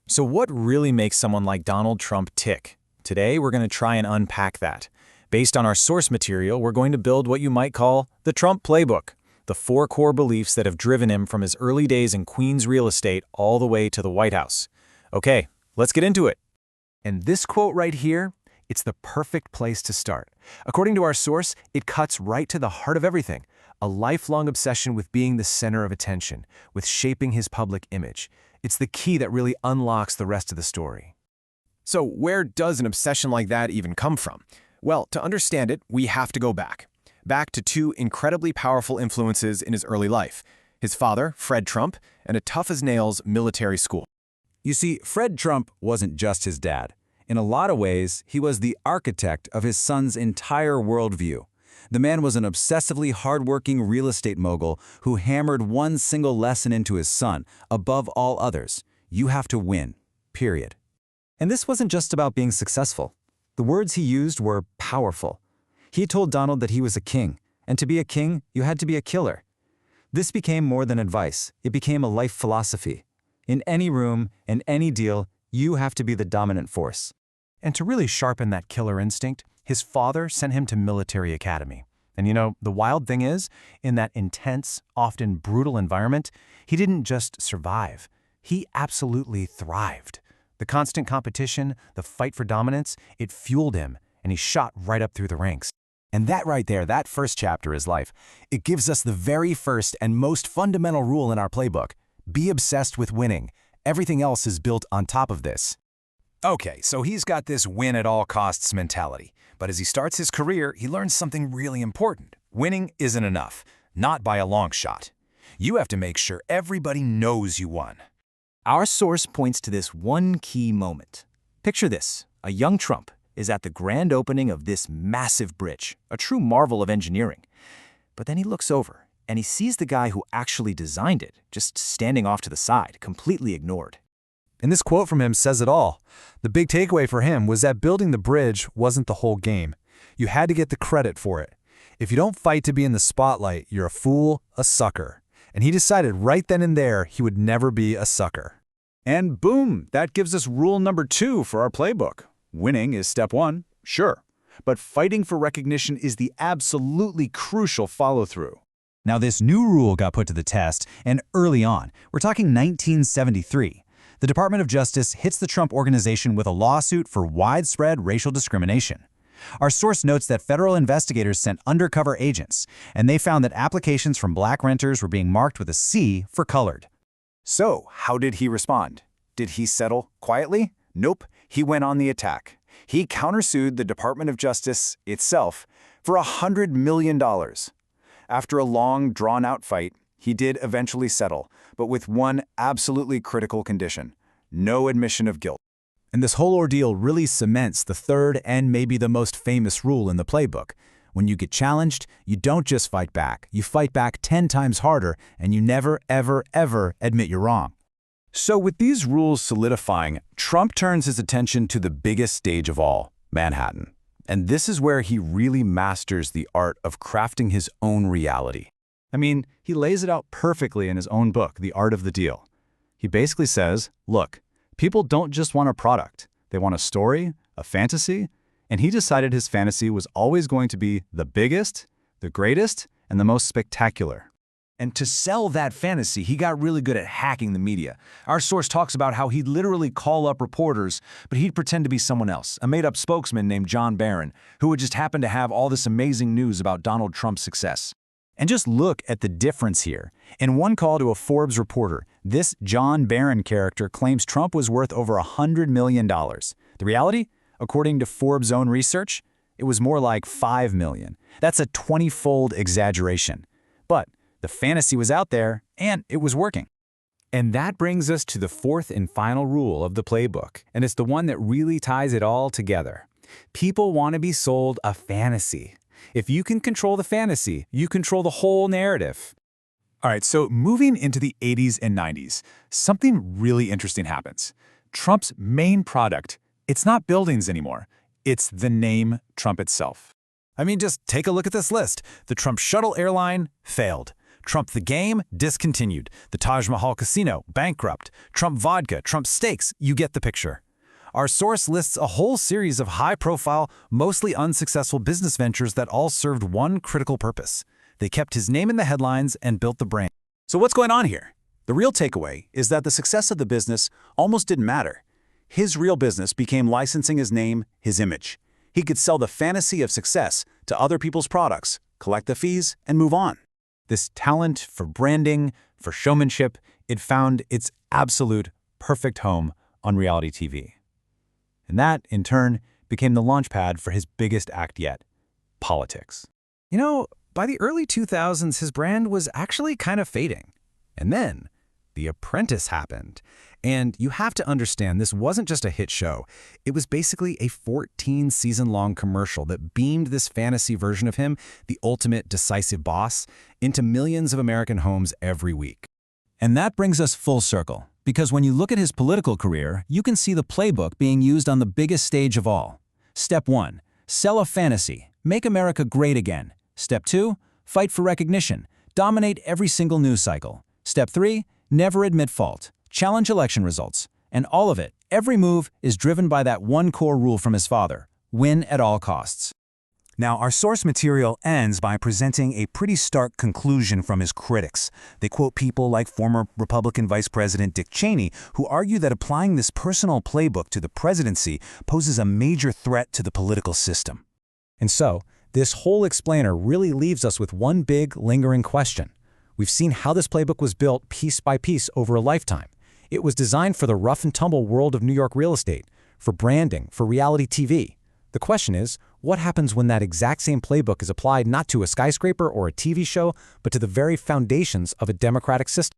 So what really makes someone like Donald Trump tick? Today, we're going to try and unpack that. Based on our source material, we're going to build what you might call the Trump playbook, the 4 core beliefs that have driven him from his early days in Queens real estate all the way to the White House. Okay, let's get into it. And this quote right here, it's the perfect place to start. According to our source, it cuts right to the heart of everything. A lifelong obsession with being the center of attention, with shaping his public image. It's the key that really unlocks the rest of the story. So where does an obsession like that even come from? Well, to understand it, we have to go back. Back to 2 incredibly powerful influences in his early life. His father, Fred Trump, and a tough-as-nails military school. You see, Fred Trump wasn't just his dad. In a lot of ways, he was the architect of his son's entire worldview. The man was an obsessively hardworking real estate mogul who hammered one single lesson into his son, above all others. You have to win, period. And this wasn't just about being successful. The words he used were powerful. He told Donald that he was a king, and to be a king, you had to be a killer. This became more than advice. It became a life philosophy. In any room, in any deal, you have to be the dominant force. And to really sharpen that killer instinct, his father sent him to military academy. And you know, the wild thing is, in that intense, often brutal environment, he didn't just survive. He absolutely thrived. The constant competition, the fight for dominance, it fueled him, and he shot right up through the ranks. And that right there, that first chapter is life. It gives us the very first and most fundamental rule in our playbook. Be obsessed with winning. Everything else is built on top of this. Okay, so he's got this win-at-all-costs mentality. But as he starts his career, he learns something really important. Winning isn't enough, not by a long shot. You have to make sure everybody knows you won. Our source points to this one key moment. Picture this: a young Trump is at the grand opening of this massive bridge, a true marvel of engineering. But then he looks over, and he sees the guy who actually designed it, just standing off to the side, completely ignored. And this quote from him says it all. The big takeaway for him was that building the bridge wasn't the whole game. You had to get the credit for it. If you don't fight to be in the spotlight, you're a fool, a sucker. And he decided right then and there he would never be a sucker. And boom, that gives us rule number 2 for our playbook. Winning is step 1, sure. But fighting for recognition is the absolutely crucial follow-through. Now this new rule got put to the test, and early on, we're talking 1973. The Department of Justice hits the Trump Organization with a lawsuit for widespread racial discrimination. Our source notes that federal investigators sent undercover agents, and they found that applications from black renters were being marked with a C for colored. So, how did he respond? Did he settle quietly? Nope, he went on the attack. He countersued the Department of Justice itself for $100 million. After a long, drawn-out fight, he did eventually settle, but with one absolutely critical condition: no admission of guilt. And this whole ordeal really cements the third and maybe the most famous rule in the playbook. When you get challenged, you don't just fight back. You fight back 10 times harder, and you never, ever, ever admit you're wrong. So with these rules solidifying, Trump turns his attention to the biggest stage of all, Manhattan. And this is where he really masters the art of crafting his own reality. I mean, he lays it out perfectly in his own book, The Art of the Deal. He basically says, look, people don't just want a product. They want a story, a fantasy, and he decided his fantasy was always going to be the biggest, the greatest, and the most spectacular. And to sell that fantasy, he got really good at hacking the media. Our source talks about how he'd literally call up reporters, but he'd pretend to be someone else, a made-up spokesman named John Barron, who would just happen to have all this amazing news about Donald Trump's success. And just look at the difference here. In one call to a Forbes reporter, this John Barron character claims Trump was worth over $100 million. The reality? According to Forbes' own research, it was more like $5 million. That's a 20-fold exaggeration. But the fantasy was out there, and it was working. And that brings us to the 4th and final rule of the playbook, and it's the one that really ties it all together. People want to be sold a fantasy. If you can control the fantasy, you control the whole narrative. All right, so moving into the 80s and 90s, something really interesting happens. Trump's main product, it's not buildings anymore. It's the name Trump itself. I mean, just take a look at this list. The Trump Shuttle airline failed. Trump the game, discontinued. The Taj Mahal Casino, bankrupt. Trump vodka, Trump steaks, you get the picture. Our source lists a whole series of high-profile, mostly unsuccessful business ventures that all served one critical purpose. They kept his name in the headlines and built the brand. So what's going on here? The real takeaway is that the success of the business almost didn't matter. His real business became licensing his name, his image. He could sell the fantasy of success to other people's products, collect the fees, and move on. This talent for branding, for showmanship, it found its absolute perfect home on reality TV. And that, in turn, became the launchpad for his biggest act yet, politics. You know, by the early 2000s, his brand was actually kind of fading. And then, The Apprentice happened. And you have to understand, this wasn't just a hit show. It was basically a 14-season-long commercial that beamed this fantasy version of him, the ultimate decisive boss, into millions of American homes every week. And that brings us full circle, because when you look at his political career, you can see the playbook being used on the biggest stage of all. Step 1, sell a fantasy, make America great again. Step 2, fight for recognition, dominate every single news cycle. Step 3, never admit fault, challenge election results. And all of it, every move, is driven by that one core rule from his father: win at all costs. Now, our source material ends by presenting a pretty stark conclusion from his critics. They quote people like former Republican Vice President Dick Cheney, who argue that applying this personal playbook to the presidency poses a major threat to the political system. And so, this whole explainer really leaves us with one big, lingering question. We've seen how this playbook was built piece by piece over a lifetime. It was designed for the rough-and-tumble world of New York real estate, for branding, for reality TV. The question is, what happens when that exact same playbook is applied not to a skyscraper or a TV show, but to the very foundations of a democratic system?